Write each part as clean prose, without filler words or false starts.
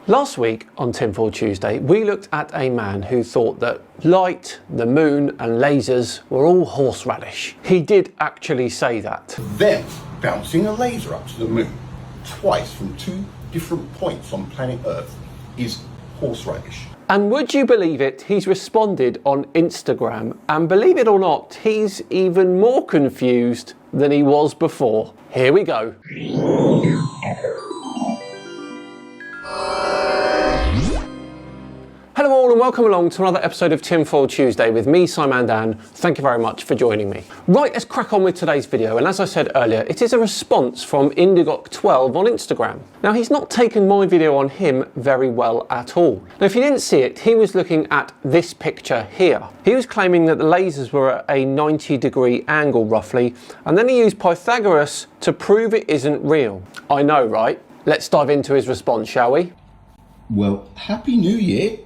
Last week on Tinfoil Tuesday, we looked at a man who thought that light, the moon and lasers were all horseradish. He did actually say that. Them bouncing a laser up to the moon twice from two different points on planet Earth is horseradish. And would you believe it, he's responded on Instagram, and believe it or not, he's even more confused than he was before. Here we go. Hello all and welcome along to another episode of Tinfoil Tuesday with me, Simon Dan. Thank you very much for joining me. Right, let's crack on with today's video, and as I said earlier, it is a response from Indigoc12 on Instagram. Now, he's not taken my video on him very well at all. Now, if you didn't see it, he was looking at this picture here. He was claiming that the lasers were at a 90-degree angle roughly, and then he used Pythagoras to prove it isn't real. I know, right? Let's dive into his response, shall we? Well, Happy New Year,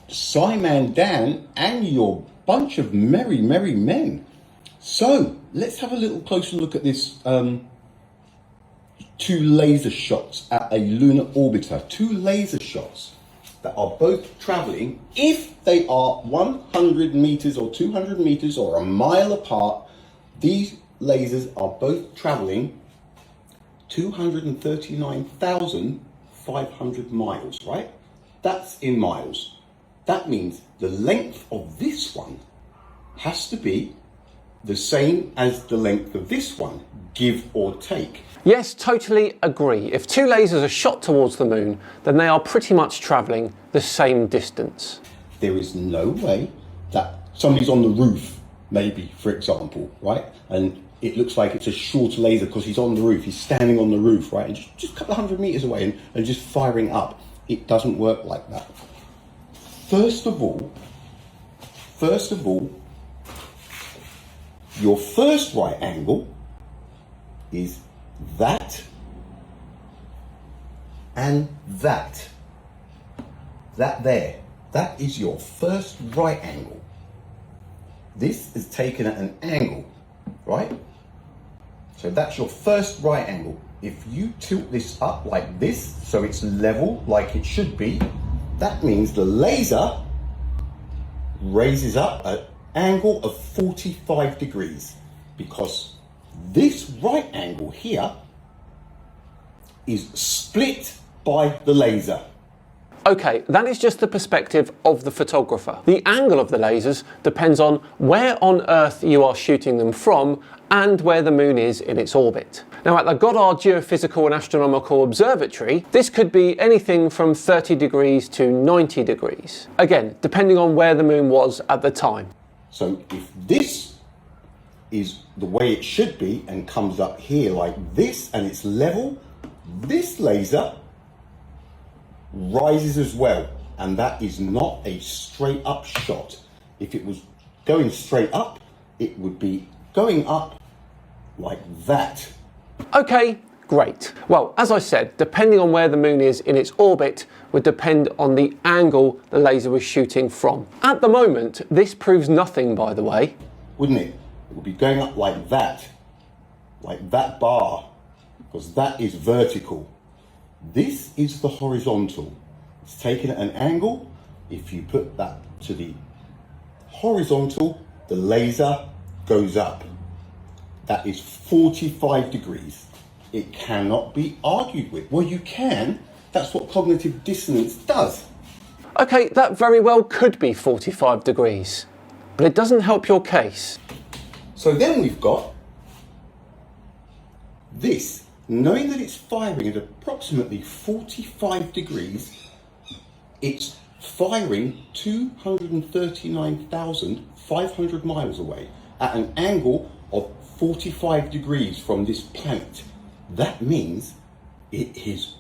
Simon Dan and your bunch of merry men. So let's have a little closer look at this two laser shots at a lunar orbiter. Two laser shots that are both traveling, if they are 100 meters or 200 meters or a mile apart, these lasers are both traveling 239,500 miles, right? That's in miles. That means the length of this one has to be the same as the length of this one, give or take. Yes, totally agree. If two lasers are shot towards the moon, then they are pretty much travelling the same distance. There is no way that somebody's on the roof, maybe, for example, right? And it looks like it's a short laser because he's on the roof, he's standing on the roof, right? And just a couple of hundred meters away and just firing up. It doesn't work like that. First of all, your first right angle is that and that. That there. That is your first right angle. This is taken at an angle, right? So that's your first right angle. If you tilt this up like this, so it's level like it should be, that means the laser raises up at an angle of 45 degrees because this right angle here is split by the laser. Okay, that is just the perspective of the photographer. The angle of the lasers depends on where on Earth you are shooting them from and where the moon is in its orbit. Now, at the Goddard Geophysical and Astronomical Observatory, this could be anything from 30 degrees to 90 degrees. Again, depending on where the moon was at the time. So if this is the way it should be and comes up here like this and it's level, this laser rises as well, and that is not a straight up shot. If it was going straight up, it would be going up like that. Okay, great. Well, as I said, depending on where the moon is in its orbit would depend on the angle the laser was shooting from. At the moment, this proves nothing, by the way. Wouldn't it? It would be going up like that bar, because that is vertical. This is the horizontal. It's taken at an angle. If you put that to the horizontal, the laser goes up. That is 45 degrees. It cannot be argued with. Well, you can. That's what cognitive dissonance does. Okay, that very well could be 45 degrees, but it doesn't help your case. So then we've got this. Knowing that it's firing at approximately 45 degrees, it's firing 239,500 miles away at an angle of 45 degrees from this planet. That means it is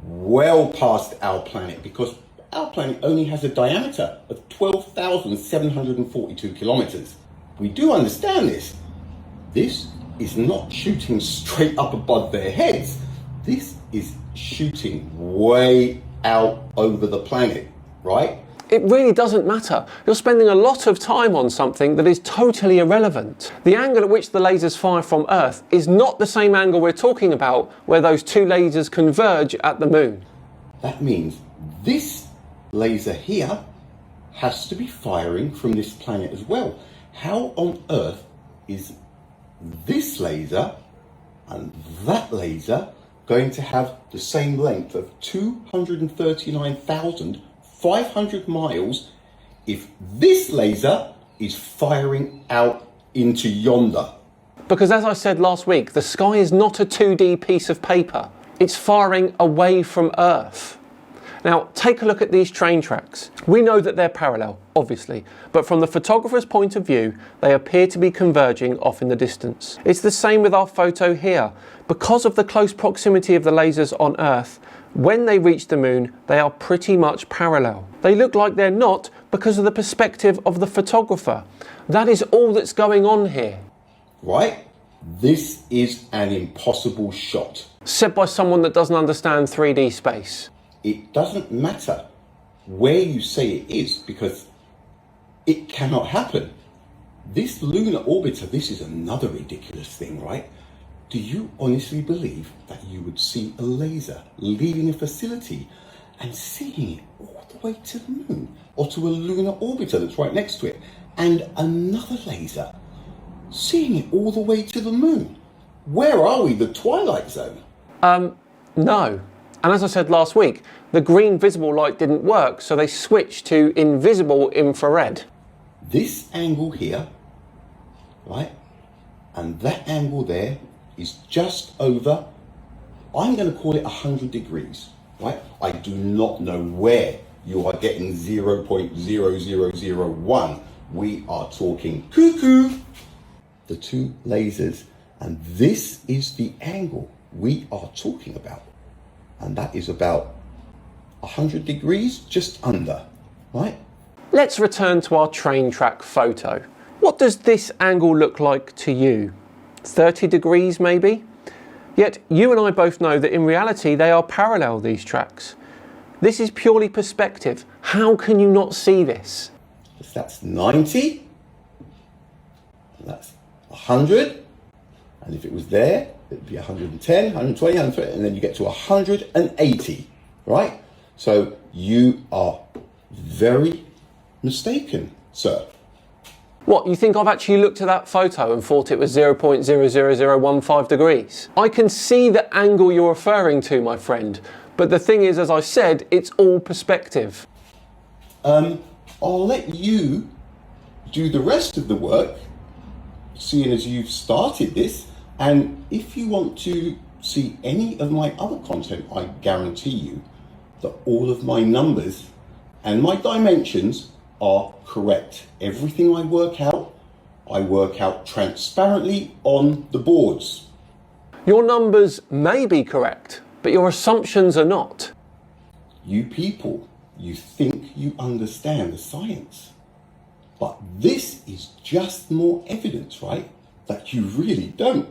well past our planet, because our planet only has a diameter of 12,742 kilometers. We do understand this. This is not shooting straight up above their heads. This is shooting way out over the planet, right? It really doesn't matter. You're spending a lot of time on something that is totally irrelevant. The angle at which the lasers fire from Earth is not the same angle we're talking about where those two lasers converge at the moon. That means this laser here has to be firing from this planet as well. How on earth is this laser and that laser going to have the same length of 239,500 miles if this laser is firing out into yonder? Because as I said last week, the sky is not a 2D piece of paper. It's firing away from Earth. Now, take a look at these train tracks. We know that they're parallel, obviously, but from the photographer's point of view, they appear to be converging off in the distance. It's the same with our photo here. Because of the close proximity of the lasers on Earth, when they reach the moon, they are pretty much parallel. They look like they're not because of the perspective of the photographer. That is all that's going on here. Right? This is an impossible shot. Said by someone that doesn't understand 3D space. It doesn't matter where you say it is because it cannot happen. This lunar orbiter, this is another ridiculous thing, right? Do you honestly believe that you would see a laser leaving a facility and seeing it all the way to the moon or to a lunar orbiter that's right next to it, and another laser seeing it all the way to the moon? Where are we, the Twilight Zone? No. And as I said last week, the green visible light didn't work, so they switched to invisible infrared. This angle here, right, and that angle there is just over, I'm going to call it 100 degrees, right? I do not know where you are getting 0.0001. We are talking cuckoo. The two lasers, and this is the angle we are talking about. And that is about 100 degrees, just under, right? Let's return to our train track photo. What does this angle look like to you? 30 degrees maybe? Yet you and I both know that in reality they are parallel, these tracks. This is purely perspective. How can you not see this? If that's 90, and that's 100, and if it was there, it'd be 110, 120, 130, and then you get to 180, right? So you are very mistaken, sir. What, you think I've actually looked at that photo and thought it was 0.00015 degrees? I can see the angle you're referring to, my friend, but the thing is, as I said, it's all perspective. I'll let you do the rest of the work, seeing as you've started this, and if you want to see any of my other content, I guarantee you that all of my numbers and my dimensions are correct. Everything I work out transparently on the boards. Your numbers may be correct, but your assumptions are not. You people, you think you understand the science, but this is just more evidence, right, that you really don't.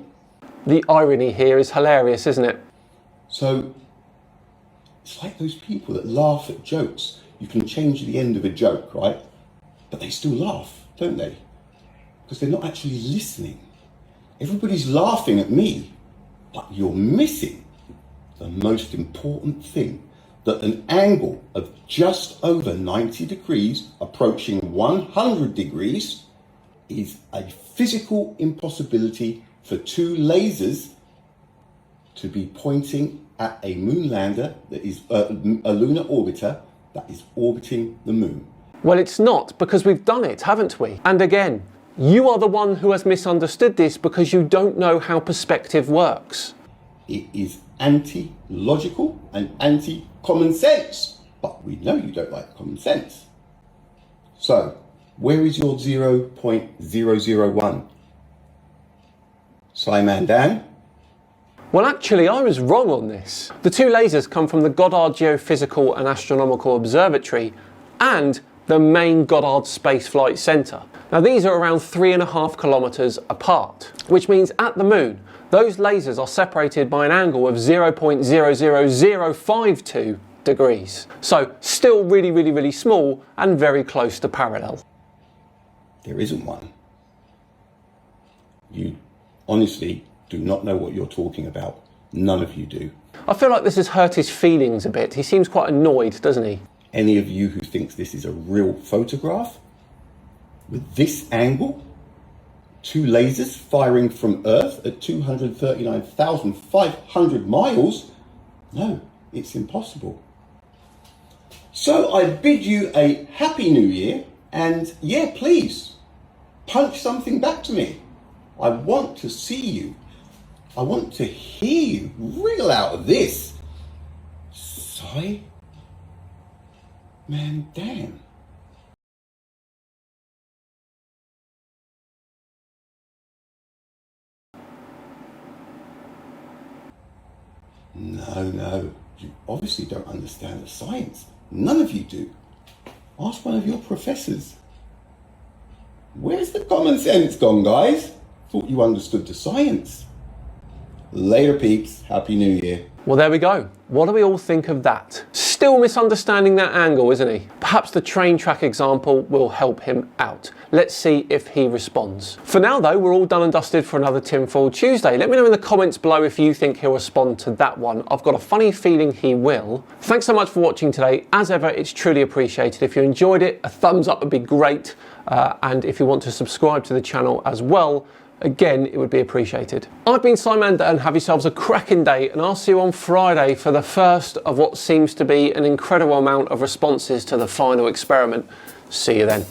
The irony here is hilarious, isn't it? So it's like those people that laugh at jokes. You can change the end of a joke, right? But they still laugh, don't they? Because they're not actually listening. Everybody's laughing at me, but you're missing the most important thing, that an angle of just over 90 degrees, approaching 100 degrees, is a physical impossibility for two lasers to be pointing at a moon lander that is a lunar orbiter that is orbiting the moon. Well, it's not, because we've done it, haven't we? And again, you are the one who has misunderstood this because you don't know how perspective works. It is anti-logical and anti-common sense, but we know you don't like common sense. So, where is your 0.001? Simon Dan? Well, actually, I was wrong on this. The two lasers come from the Goddard Geophysical and Astronomical Observatory and the main Goddard Space Flight Center. Now, these are around 3.5 kilometers apart, which means at the moon, those lasers are separated by an angle of 0.00052 degrees. So, still really, really, really small and very close to parallel. There isn't one. You honestly do not know what you're talking about. None of you do. I feel like this has hurt his feelings a bit. He seems quite annoyed, doesn't he? Any of you who thinks this is a real photograph, with this angle, 2 lasers firing from Earth at 239,500 miles, no, it's impossible. So I bid you a happy new year, and yeah, please, punch something back to me. I want to see you. I want to hear you wriggle out of this. Sigh? Man, damn. No, you obviously don't understand the science. None of you do. Ask one of your professors. Where's the common sense gone, guys? Thought you understood the science. Later, peeps. Happy New Year. Well, there we go. What do we all think of that? Still misunderstanding that angle, isn't he? Perhaps the train track example will help him out. Let's see if he responds. For now though, we're all done and dusted for another Tinfoil Tuesday. Let me know in the comments below if you think he'll respond to that one. I've got a funny feeling he will. Thanks so much for watching today. As ever, it's truly appreciated. If you enjoyed it, a thumbs up would be great. And if you want to subscribe to the channel as well, again, it would be appreciated. I've been Simon and have yourselves a cracking day, and I'll see you on Friday for the first of what seems to be an incredible amount of responses to the final experiment. See you then.